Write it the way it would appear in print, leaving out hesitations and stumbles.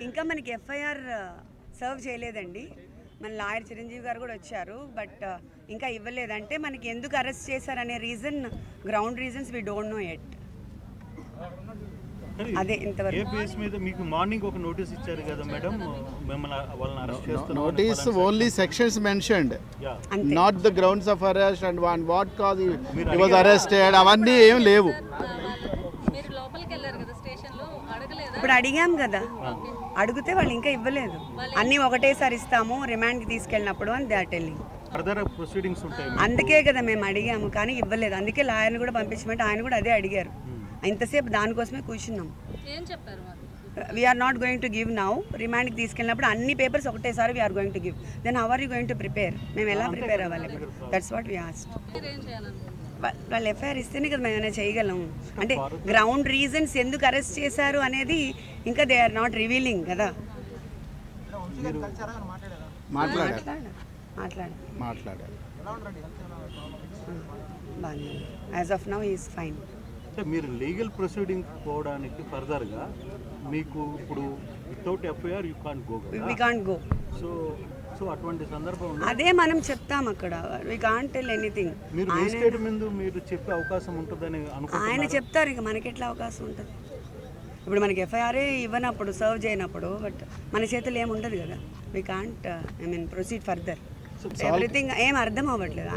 ఇంకా మనకి FIR serve చేయలేదండి. మన లాయర్ చిరంజీవి గారు కూడా వచ్చారు, బట్ ఇంకా ఇవ్వలేదంటే మనకి ఎందుకు అరెస్ట్ చేశారనే reason, ground reasons we don't know yet. అదే ఇంతవరకు. ఏ బేస్ మీద మీకు మార్నింగ్ ఒక నోటీస్ ఇచ్చారు కదా మేడం, మిమ్మల్ని వాళ్ళని అరెస్ట్ చేస్తున్నారు? Notice only sections mentioned, not the grounds of arrest and on what cause he was arrested. అవన్నీ ఏం లేవు. మీరు లోపలికి వెళ్ళారు కదా స్టేషన్ లో, అడగలేదా? ఇప్పుడు అడిగాం కదా, అడిగితే వాళ్ళు ఇంకా ఇవ్వలేదు. అన్నీ ఒకటేసారి ఇస్తాము రిమాండ్కి తీసుకెళ్ళినప్పుడు అని they are telling. Further proceedings ఉంటాయి. అందుకే కదా మేము అడిగాము, కానీ ఇవ్వలేదు. అందుకే లాయర్ని కూడా పంపించమంటే ఆయన కూడా అదే అడిగారు. ఇంతసేపు దానికోసమే కూర్చున్నాం. ఏం చెప్పారు మరి? We're not going to give now. రిమాండ్కి తీసుకెళ్ళినప్పుడు అన్ని పేపర్స్ ఒకటేసారి we're going to give. Then how are you going to prepare? మేము ఎలా ప్రిపేర్ అవ్వాలి? That's what we asked. మీరు ఏం చేయాలనుకుంటున్నారు? వాళ్ళు ఎఫ్ఐఆర్ ఇస్తేనే కదా మేము ఏమైనా చేయగలం. అంటే గ్రౌండ్ రీజన్స్ ఎందుకు అరెస్ట్ చేశారు అనేది ఇంకా దే ఆర్ నాట్ రివీలింగ్ కదా. మాట్లాడారు బాగానే, as of now is fine. అంటే మీరు లీగల్ ప్రొసీడింగ్ పోవడానికి ఫర్దర్గా మీకు ఇప్పుడు without FIR you can't go. We can't go. So అటువంటి సందర్భంలో అదే మనం చెప్తాం అక్కడ, వి కాంట్ టెల్ ఎనీథింగ్. మీరు మేజిస్ట్రేట్ ముందు మీరు చెప్పే అవకాశం ఉంటుందని అనుకుంటున్నారు? ఆయన చెప్తారు, ఇక మనకి ఎట్లా అవకాశం ఉంటుంది? ఇప్పుడు మనకి ఎఫ్ఐఆర్ఏ ఇవ్వనప్పుడు, సర్వ్ చేయనప్పుడు, బట్ మన చేతులు ఏముండదు కదా. We can't proceed further. Everything ఏం అర్థం అవ్వట్లేదు.